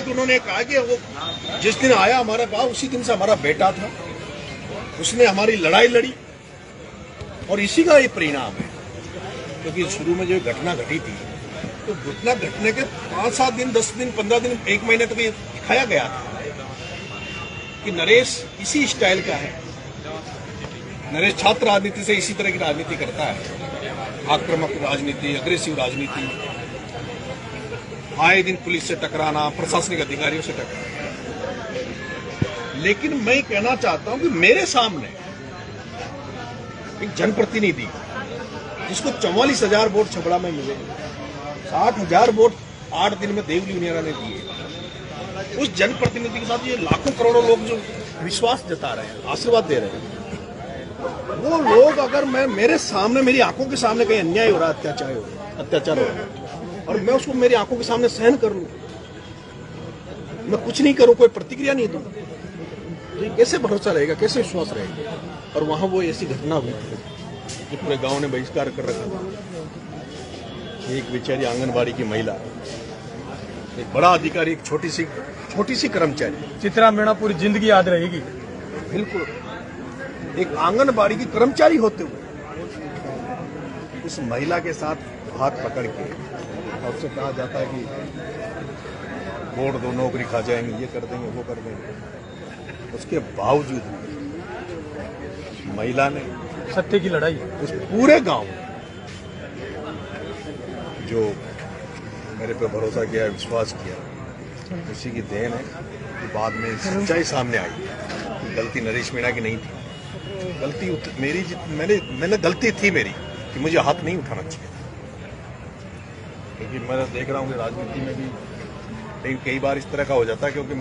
कि उन्होंने कहा कि वो जिस दिन आया हमारा गांव उसी दिन से हमारा बेटा था, उसने हमारी लड़ाई लड़ी और इसी का ये परिणाम है। क्योंकि शुरू में जो घटना घटी थी तो घटना घटने के 5-7 दिन, 10 दिन, 15 दिन, 1 महीने तक ये दिखाया गया था कि नरेश इसी स्टाइल का है। नरेश छात्र राजनीति से इसी तरह की राजनीति करता है, आक्रामक राजनीति, अग्रेसिव राजनीति, आए दिन पुलिस से टकराना, प्रशासनिक अधिकारियों से टकराना। लेकिन मैं कहना चाहता हूं कि मेरे सामने एक जनप्रतिनिधि जिसको 44,000 वोट छबड़ा में मिले, 60,000 वोट 8 दिन में देवली उनियारा ने दिए, उस जनप्रतिनिधि के साथ ये लाखों करोड़ों लोग जो विश्वास जता रहे हैं, आशीर्वाद दे रहे हैं, वो लोग अगर मेरे सामने, मेरी आंखों के सामने कहीं अन्याय हो रहा है, अत्याचार हो रहा है और मैं उसको मेरी आंखों के सामने सहन कर लूं, मैं कुछ नहीं करूं, कोई प्रतिक्रिया नहीं दूं, तो कैसे भरोसा रहेगा, कैसे विश्वास रहेगा। और वहां वो ऐसी घटना हुई जो पूरे गांव ने बहिष्कार कर रखा था। एक बेचारी आंगनबाड़ी की महिला, एक बड़ा अधिकारी, एक छोटी सी कर्मचारी, चित्रा मीणा पूरी जिंदगी याद रहेगी। बिल्कुल, एक आंगनबाड़ी की कर्मचारी होते हुए उस महिला के साथ हाथ पकड़ के और उससे कहा जाता है कि वोट दो, नौकरी खा जाएंगे, ये कर देंगे, वो कर देंगे। उसके बावजूद महिला ने सत्य की लड़ाई उस पूरे गांव में जो मेरे पे भरोसा किया, विश्वास किया, उसी की देन है कि बाद में सच्चाई सामने आई कि गलती नरेश मीणा की नहीं थी। गलती मेरी, मैंने गलती थी मेरी कि मुझे हाथ नहीं उठाना चाहिए, क्योंकि मैं देख रहा हूँ कि राजनीति में भी कई बार इस तरह का हो जाता है। क्योंकि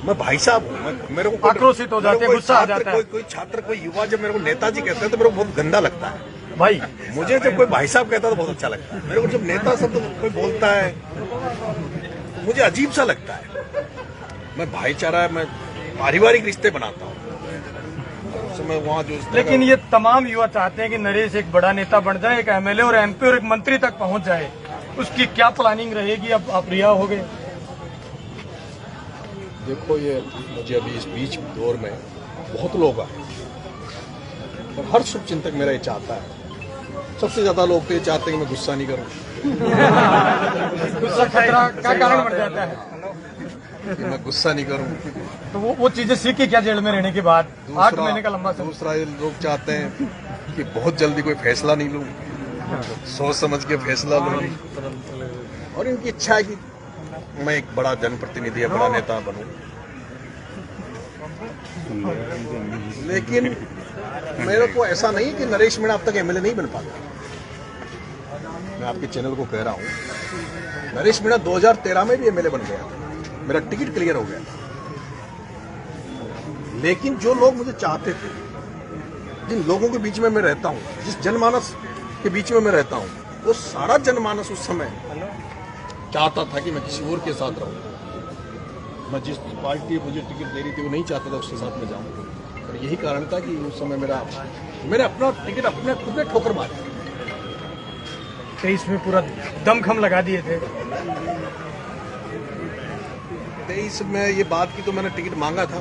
मैं भाई साहब हूँ, मेरे को आक्रोशित हो जाते हैं, गुस्सा आ जाता है। कोई छात्र, कोई युवा जब मेरे को नेताजी कहते हैं तो मेरे को बहुत गंदा लगता है भाई। मुझे जब कोई भाई साहब कहता है तो बहुत अच्छा लगता है। मेरे को जब नेता शब्द कोई बोलता है तो मुझे अजीब सा लगता है। मैं भाईचारा, मैं पारिवारिक रिश्ते बनाता हूँ। वहाँ जो लेकिन ये तमाम युवा चाहते हैं कि नरेश एक बड़ा नेता बन जाए, एक एमएलए और एमपी और एक मंत्री तक पहुंच जाए। उसकी क्या प्लानिंग रहेगी? अब आप रिहा हो गए। देखो, ये मुझे अभी इस बीच दौर में बहुत लोग आए और हर शुभचिंतक मेरा ये चाहता है, सबसे ज्यादा लोग तो ये चाहते हैं कि मैं गुस्सा नहीं करूं। गुस्सा खतरा का कारण बन जाता है कि मैं गुस्सा नहीं करूं। तो वो चीजें सीखी क्या जेल में रहने के बाद? 8 महीने का लंबा समय। दूसरा, ये लोग चाहते हैं कि बहुत जल्दी कोई फैसला नहीं लूं, सोच समझ के फैसला लूं, और इनकी इच्छा है कि मैं एक बड़ा जनप्रतिनिधि या बड़ा नेता बनूं। लेकिन मेरे को ऐसा नहीं कि नरेश मीणा अब तक एमएलए नहीं बन पाता। मैं आपके चैनल को कह रहा हूं, नरेश मीणा 2013 में भी एमएलए बन गया था, मेरा टिकट क्लियर हो गया था। लेकिन जो लोग मुझे चाहते थे, जिन लोगों के बीच में मैं रहता हूं, जिस जनमानस के बीच में मैं रहता हूं, वो सारा जनमानस उस समय चाहता था कि मैं किसी और के साथ रहूं। मैं जिस पार्टी मुझे टिकट दे रही थी वो नहीं चाहता था उसके साथ में जाऊं। और यही कारण था कि उस समय मैंने अपना टिकट अपने खुद में ठोकर मारी। 23 में पूरा दमखम लगा दिए थे। 23 में ये बात की तो मैंने टिकट मांगा था,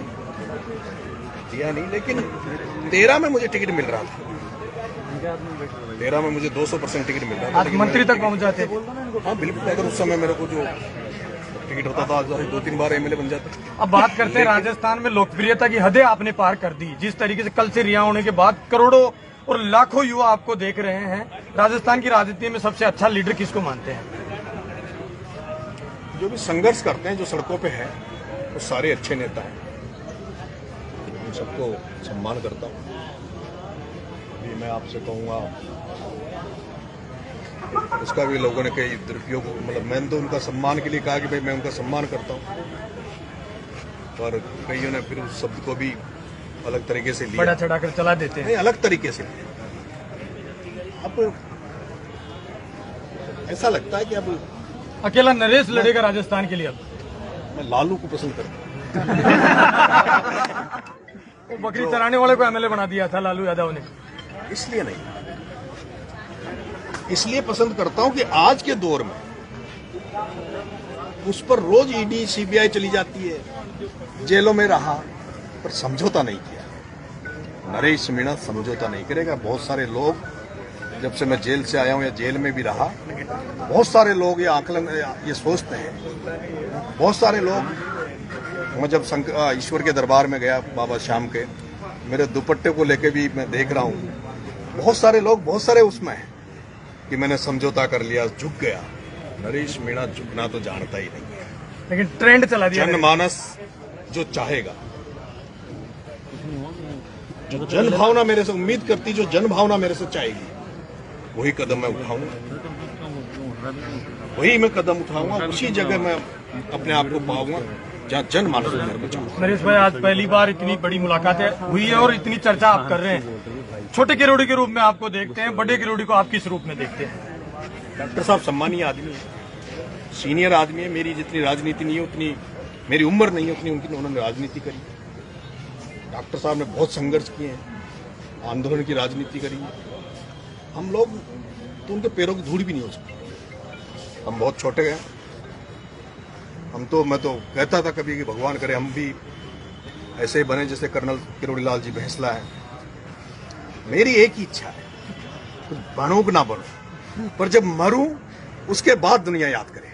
दिया नहीं। लेकिन 13 में मुझे टिकट मिल रहा था। 13 में मुझे 200% टिकट मिल रहा था। आज मंत्री तक पहुंच जाते। हाँ बिल्कुल, अगर उस समय मेरे को जो टिकट होता था, 2-3 बार एमएलए बन जाता। अब बात करते हैं राजस्थान में लोकप्रियता की हदें आपने पार कर दी। जिस तरीके से कल से रिहा होने के बाद करोड़ों और लाखों युवा आपको देख रहे हैं, राजस्थान की राजनीति में सबसे अच्छा लीडर किसको मानते हैं? जो भी संघर्ष करते हैं, जो सड़कों पे है, वो सारे अच्छे नेता हैं। उन सबको सम्मान करता हूँ। अभी मैं आपसे कहूँगा, उसका भी लोगों ने कई दुरुपयोग, मतलब मैंने तो उनका सम्मान के लिए कहा कि भाई मैं उनका सम्मान करता हूँ, पर कईयों ने फिर उस शब्द को भी अलग तरीके से लिया, बड़ा चढ़ाकर चला देते हैं। नहीं, अलग तरीके से लिया। अब ऐसा लगता है कि अब अकेला नरेश लड़ेगा राजस्थान के लिए। अब मैं लालू को पसंद करता हूँ। बकरी चराने वाले को एमएलए बना दिया था लालू यादव ने। इसलिए नहीं, इसलिए पसंद करता हूं कि आज के दौर में उस पर रोज ईडी सीबीआई चली जाती है, जेलों में रहा, पर समझौता नहीं किया। नरेश मीणा समझौता नहीं करेगा। बहुत सारे लोग, जब से मैं जेल से आया हूं या जेल में भी रहा, बहुत सारे लोग ये आकलन ये सोचते हैं। बहुत सारे लोग, मैं जब ईश्वर के दरबार में गया बाबा श्याम के, मेरे दुपट्टे को लेके भी मैं देख रहा हूं, बहुत सारे लोग, बहुत सारे उसमें हैं कि मैंने समझौता कर लिया, झुक गया। नरेश मीणा झुकना तो जानता ही नहीं है। लेकिन ट्रेंड चला दिया। जनमानस जो चाहेगा, जो जन भावना मेरे से उम्मीद करती, जो जन भावना मेरे से चाहेगी, वही कदम मैं उठाऊंगा, वही मैं कदम उठाऊंगा, उसी जगह मैं अपने आप को पाऊंगा जहाँ जनमानस मेरे को चाहता। नरेश भाई, आज पहली बार इतनी बड़ी मुलाकातें हुई है और इतनी चर्चा आप कर रहे हैं। छोटे किरोड़ी के रूप में आपको देखते हैं, बड़े किरोड़ी को आप किस रूप में देखते हैं? डॉक्टर साहब सम्मानीय आदमी है, सीनियर आदमी है। मेरी जितनी राजनीति नहीं है उतनी, मेरी उम्र नहीं है उतनी उनकी उन्होंने राजनीति करी। डॉक्टर साहब ने बहुत संघर्ष किए हैं, आंदोलन की राजनीति करी है। हम लोग तो उनके पैरों की धूल भी नहीं हो सकते। हम बहुत छोटे गए, हम तो, मैं तो कहता था कभी कि भगवान करे हम भी ऐसे बने जैसे कर्नल किरोड़ी लाल जी भैंसला है। मेरी एक ही इच्छा है, कुछ बनूं कि ना बनूं, पर जब मरूं उसके बाद दुनिया याद करे।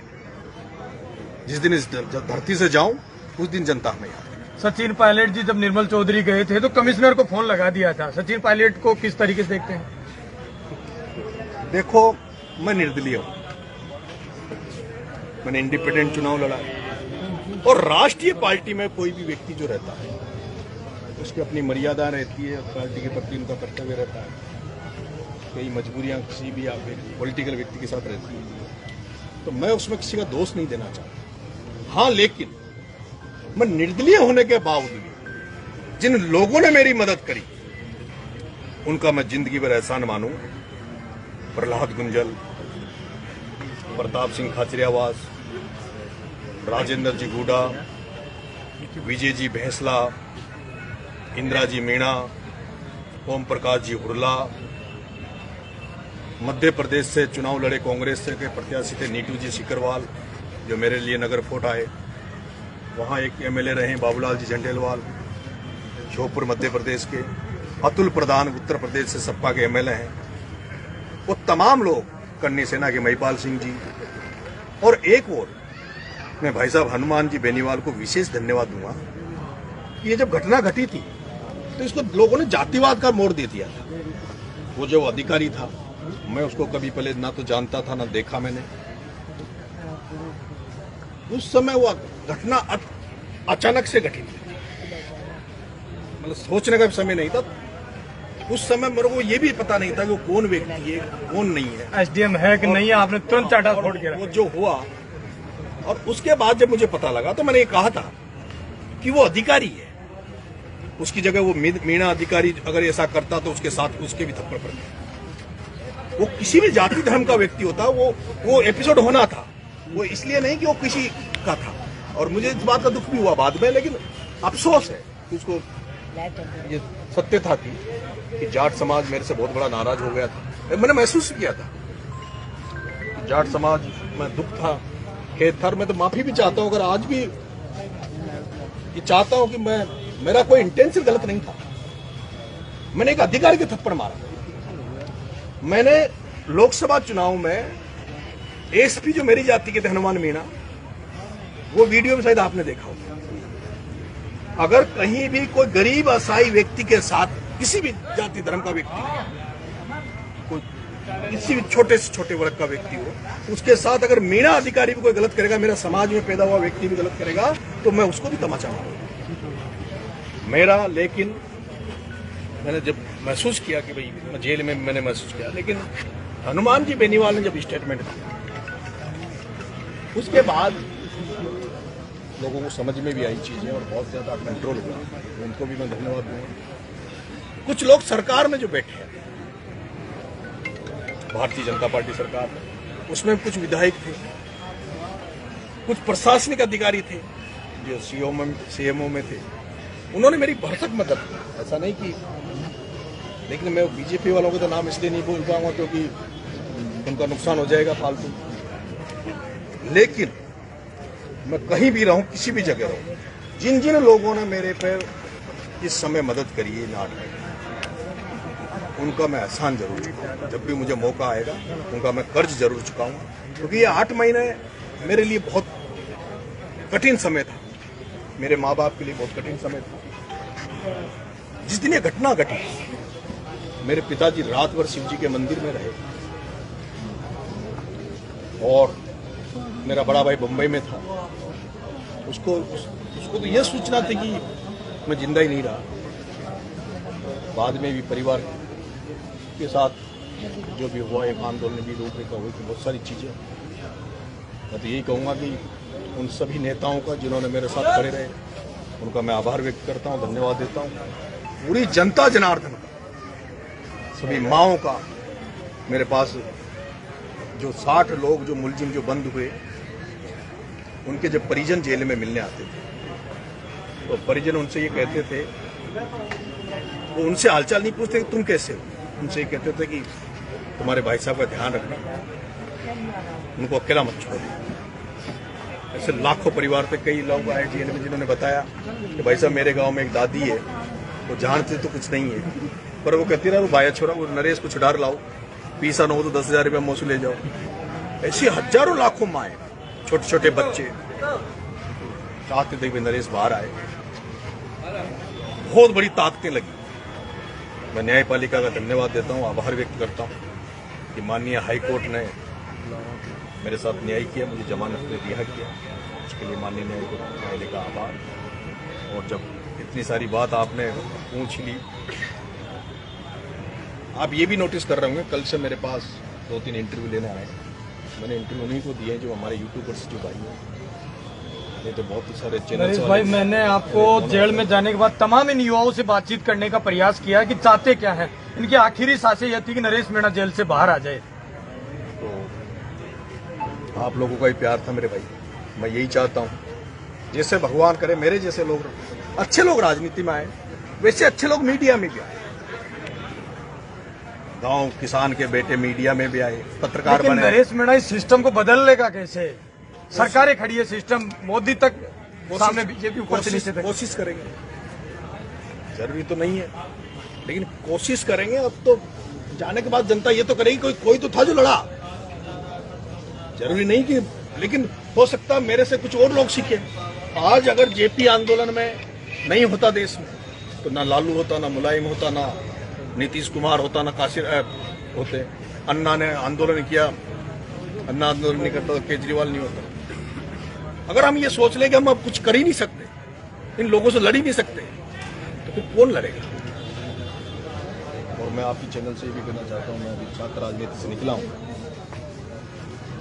जिस दिन इस धरती से जाऊं उस दिन जनता हमें याद करे। सचिन पायलट जी जब निर्मल चौधरी गए थे तो कमिश्नर को फोन लगा दिया था। सचिन पायलट को किस तरीके से देखते हैं? देखो, मैं निर्दलीय हूं, मैंने इंडिपेंडेंट चुनाव लड़ा, और राष्ट्रीय पार्टी में कोई भी व्यक्ति जो रहता है उसकी अपनी मर्यादा रहती है, पार्टी के प्रति उनका कर्तव्य रहता है। कई मजबूरियां किसी भी आप पॉलिटिकल व्यक्ति के साथ रहती है, तो मैं उसमें किसी का दोष नहीं देना चाहता। हाँ, लेकिन मैं निर्दलीय होने के बावजूद जिन लोगों ने मेरी मदद करी उनका मैं जिंदगी भर एहसान मानूं। प्रहलाद गुंजल, प्रताप सिंह खाचरियावास, राजेंद्र जी गुडा, विजय जी भैंसला, इंदिरा जी मीणा, ओम प्रकाश जी हुरला, मध्य प्रदेश से चुनाव लड़े कांग्रेस के प्रत्याशी थे नीटू जी सिकरवाल, जो मेरे लिए नगर फोर्ट आए। वहाँ एक एमएलए रहे बाबूलाल जी झंडेलवाल, श्योपुर मध्य प्रदेश के। अतुल प्रधान उत्तर प्रदेश से सपा के एमएलए हैं। वो तमाम लोग, कन्नी सेना के महिपाल सिंह जी, और एक और मैं भाई साहब हनुमान जी बेनीवाल को विशेष धन्यवाद दूंगा कि ये जब घटना घटी थी तो इसको लोगों ने जातिवाद का मोड़ दे दिया था। वो जो अधिकारी था, मैं उसको कभी पहले ना तो जानता था ना देखा मैंने। उस समय वो घटना अचानक से घटी थी, मतलब सोचने का भी समय नहीं था। उस समय मेरे को ये भी पता नहीं था कि वो कौन व्यक्ति है कौन नहीं है, एसडीएम है कि नहीं है। आपने तुरंत चाटा फोड़ के वो जो हुआ, और उसके बाद जब मुझे पता लगा तो मैंने ये कहा था कि वो अधिकारी है, उसकी जगह वो मीणा अधिकारी अगर ऐसा करता तो उसके साथ उसके भी थप्पड़ पड़ते। वो किसी भी जाति धर्म का व्यक्ति होता, वो एपिसोड होना था। वो इसलिए नहीं कि वो किसी का था, और मुझे इस बात का दुख भी हुआ बाद में, लेकिन अफसोस है कि उसको ये सत्यता थी कि जाट समाज मेरे से बहुत बड़ा नाराज हो गया था। मैंने महसूस किया था जाट समाज में दुख था, खेद था, और मैं तो माफी भी चाहता हूं। अगर आज भी ये चाहता हूं कि मेरा कोई इंटेंशन गलत नहीं था। मैंने एक अधिकारी के थप्पड़ मारा। मैंने लोकसभा चुनाव में एसपी जो मेरी जाति के थे हनुमान मीणा, वो वीडियो में शायद आपने देखा होगा। अगर कहीं भी कोई गरीब असहाय व्यक्ति के साथ, किसी भी जाति धर्म का व्यक्ति, कोई किसी भी छोटे से छोटे वर्ग का व्यक्ति हो, उसके साथ अगर मीणा अधिकारी भी कोई गलत करेगा, मेरा समाज में पैदा हुआ व्यक्ति भी गलत करेगा, तो मैं उसको भी तमाचा मारूंगा मेरा। लेकिन मैंने जब महसूस किया कि भाई मैं जेल में, मैंने महसूस किया, लेकिन हनुमान जी बेनीवाल ने जब स्टेटमेंट दिया उसके बाद लोगों को समझ में भी आई चीजें और बहुत ज्यादा कंट्रोल हुआ। उनको भी मैं धन्यवाद दूंगा। कुछ लोग सरकार में जो बैठे हैं, भारतीय जनता पार्टी सरकार में, उसमें कुछ विधायक थे, कुछ प्रशासनिक अधिकारी थे जो सीएमओ में थे, उन्होंने मेरी भरसक मदद की। ऐसा नहीं कि, लेकिन मैं बीजेपी वालों के तो नाम इसलिए नहीं बोल पाऊंगा क्योंकि उनका नुकसान हो जाएगा फालतू। लेकिन मैं कहीं भी रहूं, किसी भी जगह रहूं, जिन जिन लोगों ने मेरे पर इस समय मदद करी है नाटक, उनका मैं एहसान जरूर चुकाऊंगा। जब भी मुझे मौका आएगा उनका मैं कर्ज जरूर चुकाऊंगा, क्योंकि ये 8 महीने मेरे लिए बहुत कठिन समय था, मेरे माँ बाप के लिए बहुत कठिन समय था। जिस दिन ये घटना घटी, मेरे पिताजी रात भर शिव जी के मंदिर में रहे और मेरा बड़ा भाई बम्बई में था। उसको तो यह सूचना थी कि मैं जिंदा ही नहीं रहा। बाद में भी परिवार के साथ जो भी हुआ, एक आंदोलन भी रूपरेखा हुई थी, बहुत सारी चीजें। मैं तो यही कहूँगा कि उन सभी नेताओं का जिन्होंने मेरे साथ खड़े रहे, उनका मैं आभार व्यक्त करता हूँ, धन्यवाद देता हूँ। पूरी जनता जनार्दन का, सभी माओं का, मेरे पास जो 60 लोग जो मुलजिम जो बंद हुए, उनके जब परिजन जेल में मिलने आते थे तो परिजन उनसे ये कहते थे, वो उनसे हालचाल नहीं पूछते कि तुम कैसे हो, उनसे ये कहते थे कि तुम्हारे भाई साहब का ध्यान रखना, उनको अकेला मत छोड़ो। ऐसे लाखों परिवार थे, कई लोग आए जेल में जिन्होंने बताया कि भाई साहब मेरे गांव में एक दादी है, वो जानते तो कुछ नहीं है, पर वो कहती रहा वो भाया छोड़ा, वो नरेश को छुड़ा लाओ, पीसा न हो तो 10,000 रुपया मौसू ले जाओ। ऐसी हजारों लाखों माए, छोटे छोटे बच्चे चाहते थे कि नरेश बाहर आए। बहुत बड़ी ताकतें लगी। मैं न्यायपालिका का धन्यवाद देता हूँ, आभार व्यक्त करता हूँ कि माननीय हाईकोर्ट ने मेरे साथ न्याय किया, मुझे जमानत पे रिहा किया, उसके लिए माननीय न्यायालय का आभार। और जब इतनी सारी बात आपने पूछ ली, आप ये भी नोटिस कर रहे होंगे, कल से मेरे पास 2-3 इंटरव्यू लेने आए। मैंने इंटरव्यू उन्हीं को दिए जो हमारे यूट्यूबर्स जो भाई हैं, ये तो बहुत सारे चैनल। भाई मैंने आपको जेल में जाने के बाद तमाम इन युवाओं से बातचीत करने का प्रयास किया कि चाहते क्या हैं। इनकी आखिरी सांसें यह थी कि नरेश मीणा जेल से बाहर आ जाए। तो आप लोगों का ही प्यार था मेरे भाई, मैं यही चाहता हूँ, जैसे भगवान करे मेरे जैसे लोग, अच्छे लोग राजनीति में आए, वैसे अच्छे लोग मीडिया में भी आए। गांव किसान के बेटे मीडिया में भी आए, पत्रकार बने। नरेश मीणा इस सिस्टम को बदल लेगा कैसे? सरकारें खड़ी है, सिस्टम मोदी तक सामने, बीजेपी ऊपर से नीचे तक। कोशिश करेंगे, जरूरी तो नहीं है, लेकिन कोशिश करेंगे। अब तो जाने के बाद जनता ये तो करेगी, कोई तो था जो लड़ा, जरूरी नहीं कि, लेकिन हो सकता मेरे से कुछ और लोग सीखे। आज अगर जेपी आंदोलन में नहीं होता देश में, तो ना लालू होता, ना मुलायम होता, ना नीतीश कुमार होता, ना काशिर होते। अन्ना ने आंदोलन किया, अन्ना आंदोलन नहीं करता तो केजरीवाल नहीं होता। अगर हम ये सोच लें कि हम अब कुछ कर ही नहीं सकते, इन लोगों से लड़ ही नहीं सकते, तो फिर कौन लड़ेगा? और मैं आपकी चैनल से भी कहना चाहता हूँ, मैं अभी छात्र राजनीति से निकला हूँ,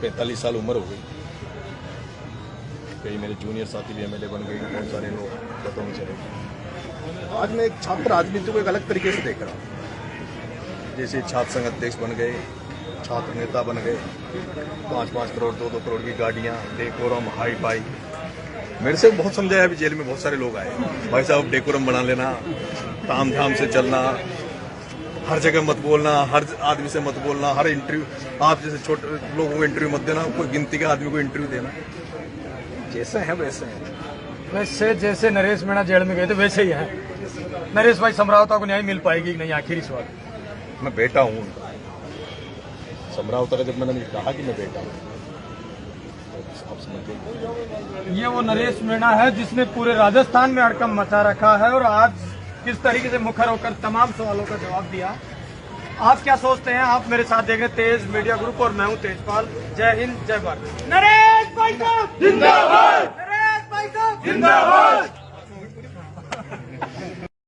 45 साल उम्र हो गई। कई मेरे जूनियर साथी भी एमएलए बन गए, बहुत सारे लोग पतों में चले गए। आज मैं एक छात्र राजनीति को एक अलग तरीके से देख रहा हूँ। जैसे छात्र संघ अध्यक्ष बन गए, छात्र नेता बन गए, 5-5 करोड़ 2-2 करोड़ की गाड़ियाँ, डेकोरम, हाई फाई। मेरे से बहुत समझाया, अभी जेल में बहुत सारे लोग आए, भाई साहब डेकोरम बना लेना, ताम झाम से चलना, हर जगह मत बोलना, हर आदमी से मत बोलना, हर इंटरव्यू आप जैसे छोटे लोगों को इंटरव्यू मत देना, कोई गिनती के आदमी को इंटरव्यू देना। जैसे हैं वैसे हैं। वैसे जैसे नरेश मीणा जेल में गए थे वैसे ही है। नरेश भाई समरावता को न्याय मिल पाएगी कि नहीं, आखिरी सवाल। मैं बेटा हूँ उनका। समरावता का जब मैंने कहा कि मैं बेटा हूँ, तो आप समझिए ये वो नरेश मीणा है जिसने पूरे राजस्थान में हड़कंप मचा रखा है, और आज किस तरीके से मुखर होकर तमाम सवालों का जवाब दिया। आप क्या सोचते हैं? आप मेरे साथ देख रहे तेज मीडिया ग्रुप और मैं हूं तेजपाल। जय हिंद, जय भारत। नरेश भाई साहब जिंदाबाद।